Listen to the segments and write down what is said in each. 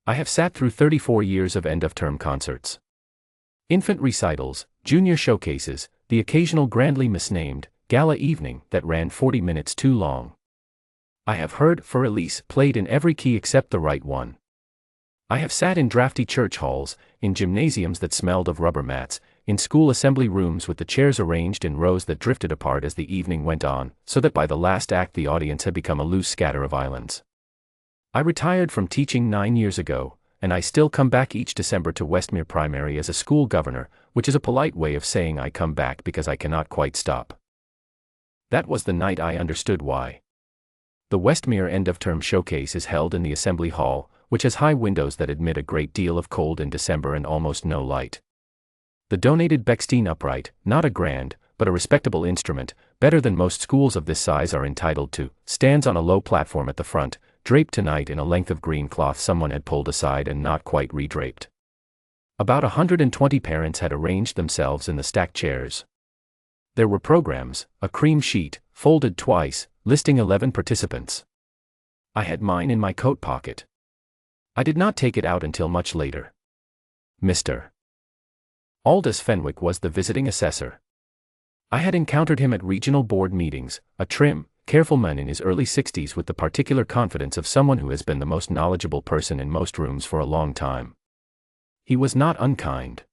I have sat through 34 years of end-of-term concerts. Infant recitals, junior showcases, the occasional grandly misnamed gala evening that ran 40 minutes too long. I have heard For Elise played in every key except the right one. I have sat in drafty church halls, in gymnasiums that smelled of rubber mats, in school assembly rooms with the chairs arranged in rows that drifted apart as the evening went on, so that by the last act the audience had become a loose scatter of islands. I retired from teaching 9 years ago, and I still come back each December to Westmere Primary as a school governor, which is a polite way of saying I come back because I cannot quite stop. That was the night I understood why. The Westmere end-of-term showcase is held in the Assembly Hall, which has high windows that admit a great deal of cold in December and almost no light. The donated Bechstein upright, not a grand, but a respectable instrument, better than most schools of this size are entitled to, stands on a low platform at the front, draped tonight in a length of green cloth someone had pulled aside and not quite redraped. About 120 parents had arranged themselves in the stacked chairs. There were programs, a cream sheet, folded twice, listing 11 participants. I had mine in my coat pocket. I did not take it out until much later. Mr. Aldous Fenwick was the visiting assessor. I had encountered him at regional board meetings, a trim, careful man in his early 60s with the particular confidence of someone who has been the most knowledgeable person in most rooms for a long time. He was not unkind.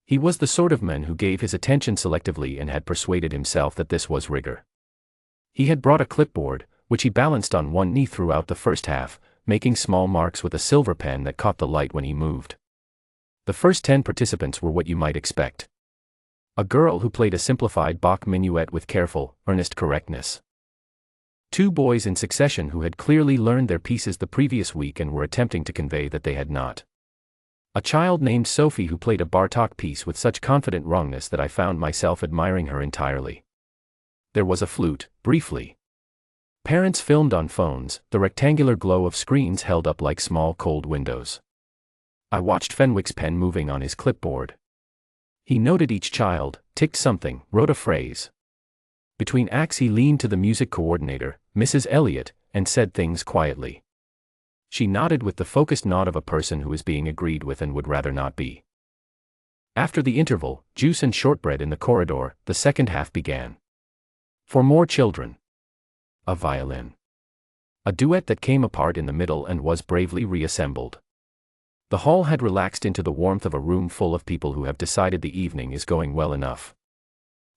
He was the sort of man who gave his attention selectively and had persuaded himself that this was rigor. He had brought a clipboard, which he balanced on one knee throughout the first half, making small marks with a silver pen that caught the light when he moved. The first 10 participants were what you might expect. A girl who played a simplified Bach minuet with careful, earnest correctness. 2 boys in succession who had clearly learned their pieces the previous week and were attempting to convey that they had not. A child named Sophie who played a Bartók piece with such confident wrongness that I found myself admiring her entirely. There was a flute, briefly. Parents filmed on phones, the rectangular glow of screens held up like small cold windows. I watched Fenwick's pen moving on his clipboard. He noted each child, ticked something, wrote a phrase. Between acts he leaned to the music coordinator, Mrs. Elliott, and said things quietly. She nodded with the focused nod of a person who is being agreed with and would rather not be. After the interval, juice and shortbread in the corridor, the second half began. For more children. A violin. A duet that came apart in the middle and was bravely reassembled. The hall had relaxed into the warmth of a room full of people who have decided the evening is going well enough.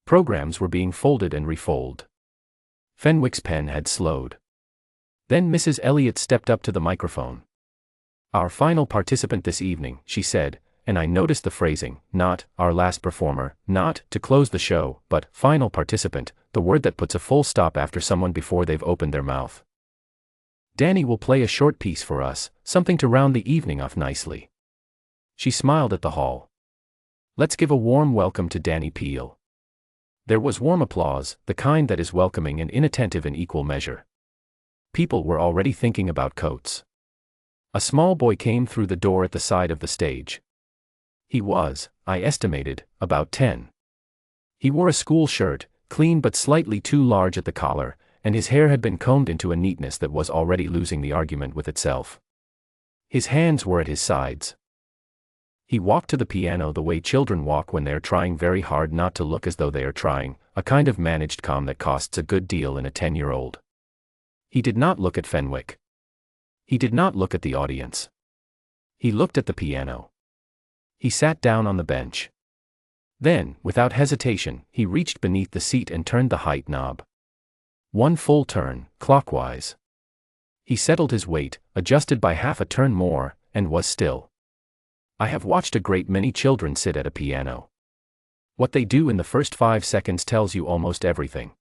Programs were being folded and refolded. Fenwick's pen had slowed. Then Mrs. Elliott stepped up to the microphone. Our final participant this evening, she said, and I noticed the phrasing, not, our last performer, not, to close the show, but, final participant, the word that puts a full stop after someone before they've opened their mouth. Danny will play a short piece for us, something to round the evening off nicely. She smiled at the hall. Let's give a warm welcome to Danny Peel. There was warm applause, the kind that is welcoming and inattentive in equal measure. People were already thinking about coats. A small boy came through the door at the side of the stage. He was, I estimated, about 10. He wore a school shirt, clean but slightly too large at the collar, and his hair had been combed into a neatness that was already losing the argument with itself. His hands were at his sides. He walked to the piano the way children walk when they are trying very hard not to look as though they are trying, a kind of managed calm that costs a good deal in a 10-year-old. He did not look at Fenwick. He did not look at the audience. He looked at the piano. He sat down on the bench. Then, without hesitation, he reached beneath the seat and turned the height knob. 1 full turn, clockwise. He settled his weight, adjusted by half a turn more, and was still. I have watched a great many children sit at a piano. What they do in the first 5 seconds tells you almost everything.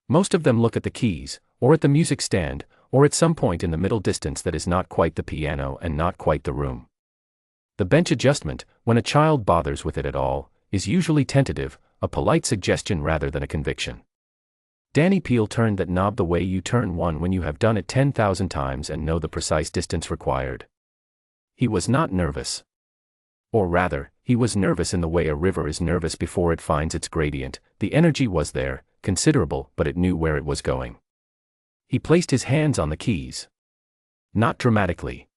Most of them look at the keys, or at the music stand, or at some point in the middle distance that is not quite the piano and not quite the room. The bench adjustment, when a child bothers with it at all, is usually tentative, a polite suggestion rather than a conviction. Danny Peel turned that knob the way you turn one when you have done it 10,000 times and know the precise distance required. He was not nervous. Or rather, he was nervous in the way a river is nervous before it finds its gradient. The energy was there, considerable, but it knew where it was going. He placed his hands on the keys. Not dramatically.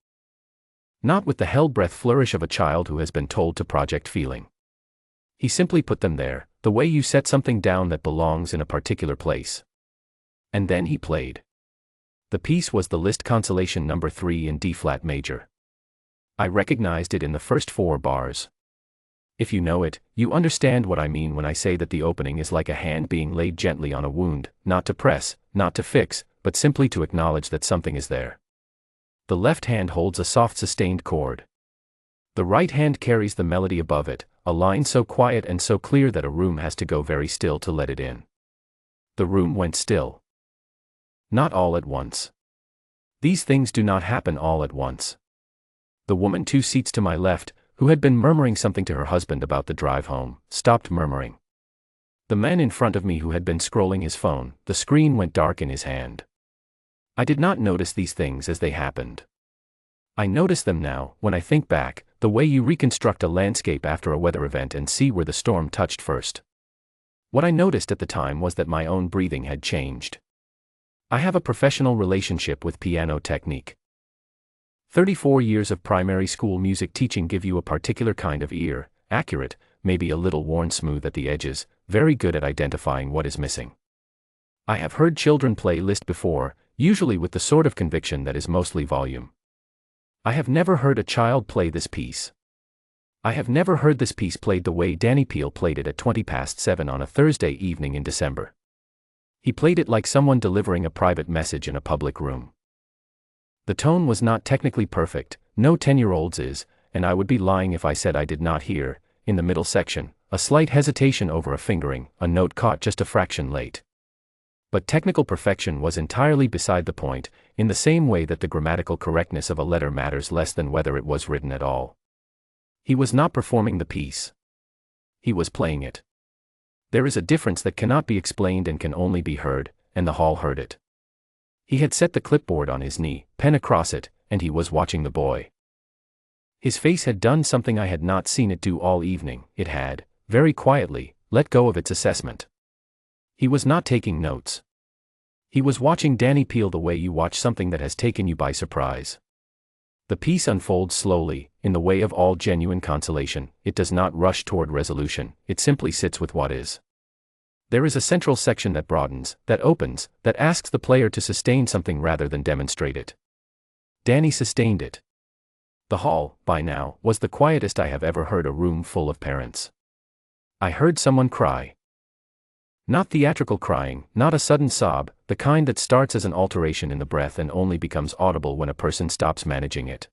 Not with the hell-breath flourish of a child who has been told to project feeling. He simply put them there, the way you set something down that belongs in a particular place. And then he played. The piece was the Liszt Consolation No. 3 in D-flat major. I recognized it in the first 4 bars. If you know it, you understand what I mean when I say that the opening is like a hand being laid gently on a wound, not to press, not to fix, but simply to acknowledge that something is there. The left hand holds a soft sustained chord. The right hand carries the melody above it, a line so quiet and so clear that a room has to go very still to let it in. The room went still. Not all at once. These things do not happen all at once. The woman 2 seats to my left, who had been murmuring something to her husband about the drive home, stopped murmuring. The man in front of me who had been scrolling his phone, the screen went dark in his hand. I did not notice these things as they happened. I notice them now, when I think back, the way you reconstruct a landscape after a weather event and see where the storm touched first. What I noticed at the time was that my own breathing had changed. I have a professional relationship with piano technique. 34 years of primary school music teaching give you a particular kind of ear, accurate, maybe a little worn smooth at the edges, very good at identifying what is missing. I have heard children play Liszt before, usually with the sort of conviction that is mostly volume. I have never heard a child play this piece. I have never heard this piece played the way Danny Peel played it at 7:20 on a Thursday evening in December. He played it like someone delivering a private message in a public room. The tone was not technically perfect, no 10-year-old's is, and I would be lying if I said I did not hear, in the middle section, a slight hesitation over a fingering, a note caught just a fraction late. But technical perfection was entirely beside the point, in the same way that the grammatical correctness of a letter matters less than whether it was written at all. He was not performing the piece. He was playing it. There is a difference that cannot be explained and can only be heard, and the hall heard it. He had set the clipboard on his knee, pen across it, and he was watching the boy. His face had done something I had not seen it do all evening. It had, very quietly, let go of its assessment. He was not taking notes. He was watching Danny Peel the way you watch something that has taken you by surprise. The piece unfolds slowly, in the way of all genuine consolation. It does not rush toward resolution, it simply sits with what is. There is a central section that broadens, that opens, that asks the player to sustain something rather than demonstrate it. Danny sustained it. The hall, by now, was the quietest I have ever heard a room full of parents. I heard someone cry. Not theatrical crying, not a sudden sob, the kind that starts as an alteration in the breath and only becomes audible when a person stops managing it.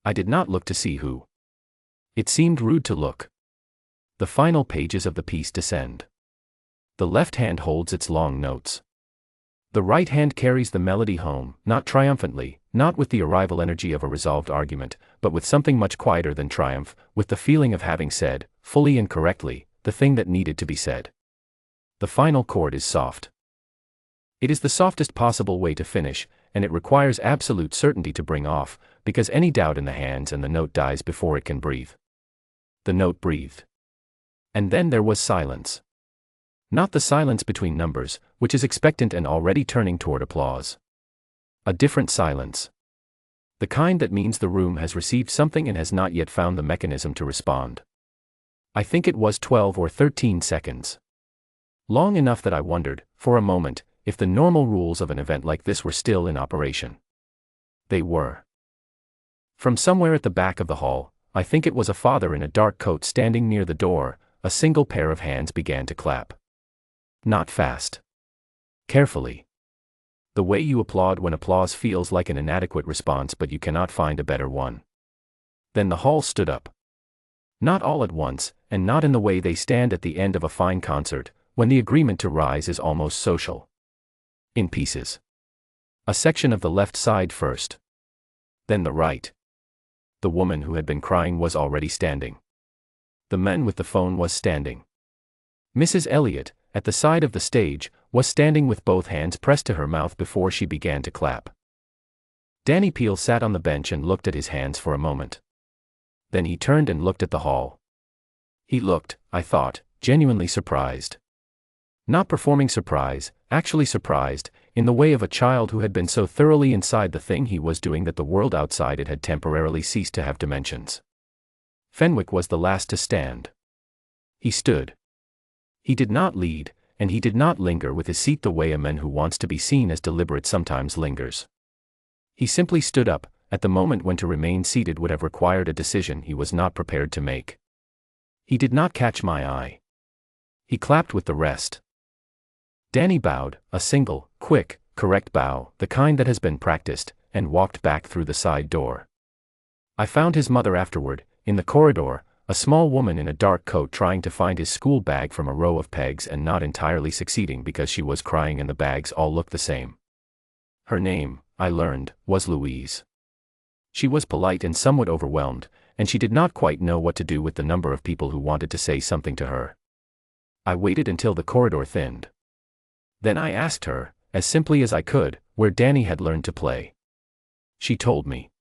I did not look to see who. It seemed rude to look. The final pages of the piece descend. The left hand holds its long notes. The right hand carries the melody home, not triumphantly, not with the arrival energy of a resolved argument, but with something much quieter than triumph, with the feeling of having said, fully and correctly, the thing that needed to be said. The final chord is soft. It is the softest possible way to finish, and it requires absolute certainty to bring off, because any doubt in the hands and the note dies before it can breathe. The note breathed. And then there was silence. Not the silence between numbers, which is expectant and already turning toward applause. A different silence. The kind that means the room has received something and has not yet found the mechanism to respond. I think it was 12 or 13 seconds. Long enough that I wondered, for a moment, if the normal rules of an event like this were still in operation. They were. From somewhere at the back of the hall, I think it was a father in a dark coat standing near the door, a single pair of hands began to clap. Not fast. Carefully. The way you applaud when applause feels like an inadequate response but you cannot find a better one. Then the hall stood up. Not all at once, and not in the way they stand at the end of a fine concert, when the agreement to rise is almost social. In pieces. A section of the left side first. Then the right. The woman who had been crying was already standing. The man with the phone was standing. Mrs. Elliot, at the side of the stage, was standing with both hands pressed to her mouth before she began to clap. Danny Peel sat on the bench and looked at his hands for a moment. Then he turned and looked at the hall. He looked, I thought, genuinely surprised. Not performing surprise, actually surprised, in the way of a child who had been so thoroughly inside the thing he was doing that the world outside it had temporarily ceased to have dimensions. Fenwick was the last to stand. He stood. He did not lead, and he did not linger with his seat the way a man who wants to be seen as deliberate sometimes lingers. He simply stood up, at the moment when to remain seated would have required a decision he was not prepared to make. He did not catch my eye. He clapped with the rest. Danny bowed, a single, quick, correct bow, the kind that has been practiced, and walked back through the side door. I found his mother afterward, in the corridor, a small woman in a dark coat trying to find his school bag from a row of pegs and not entirely succeeding because she was crying and the bags all looked the same. Her name, I learned, was Louise. She was polite and somewhat overwhelmed, and she did not quite know what to do with the number of people who wanted to say something to her. I waited until the corridor thinned. Then I asked her, as simply as I could, where Danny had learned to play. She told me.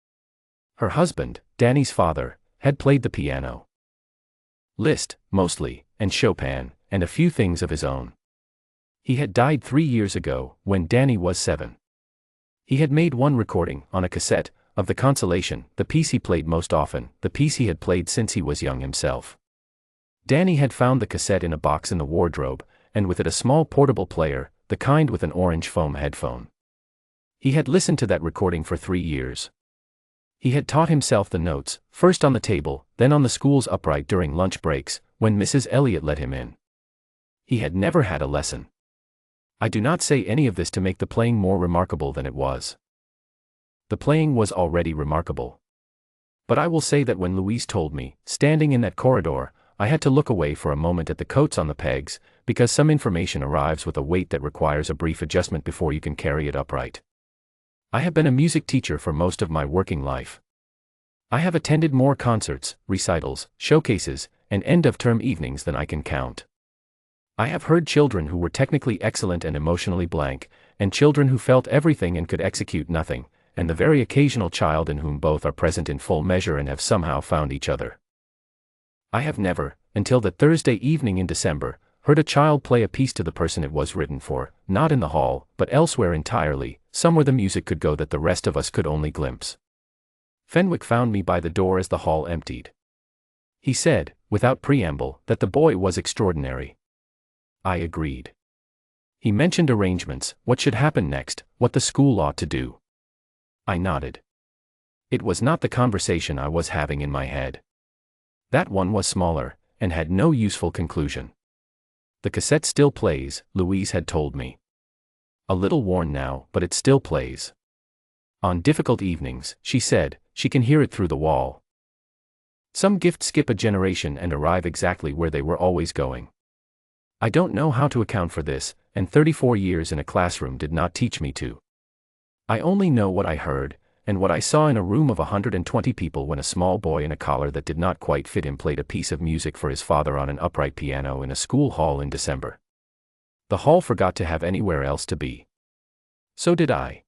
Her husband, Danny's father, had played the piano. Liszt, mostly, and Chopin, and a few things of his own. He had died 3 years ago, when Danny was 7. He had made one recording, on a cassette, of the Consolation, the piece he played most often, the piece he had played since he was young himself. Danny had found the cassette in a box in the wardrobe, and with it a small portable player, the kind with an orange foam headphone. He had listened to that recording for 3 years. He had taught himself the notes, first on the table, then on the school's upright during lunch breaks, when Mrs. Elliot let him in. He had never had a lesson. I do not say any of this to make the playing more remarkable than it was. The playing was already remarkable. But I will say that when Louise told me, standing in that corridor, I had to look away for a moment at the coats on the pegs, because some information arrives with a weight that requires a brief adjustment before you can carry it upright. I have been a music teacher for most of my working life. I have attended more concerts, recitals, showcases, and end-of-term evenings than I can count. I have heard children who were technically excellent and emotionally blank, and children who felt everything and could execute nothing, and the very occasional child in whom both are present in full measure and have somehow found each other. I have never, until that Thursday evening in December, heard a child play a piece to the person it was written for, not in the hall, but elsewhere entirely, somewhere the music could go that the rest of us could only glimpse. Fenwick found me by the door as the hall emptied. He said, without preamble, that the boy was extraordinary. I agreed. He mentioned arrangements, what should happen next, what the school ought to do. I nodded. It was not the conversation I was having in my head. That one was smaller, and had no useful conclusion. The cassette still plays, Louise had told me. A little worn now, but it still plays. On difficult evenings, she said, she can hear it through the wall. Some gifts skip a generation and arrive exactly where they were always going. I don't know how to account for this, and 34 years in a classroom did not teach me to. I only know what I heard, and what I saw in a room of 120 people when a small boy in a collar that did not quite fit him played a piece of music for his father on an upright piano in a school hall in December. The hall forgot to have anywhere else to be. So did I.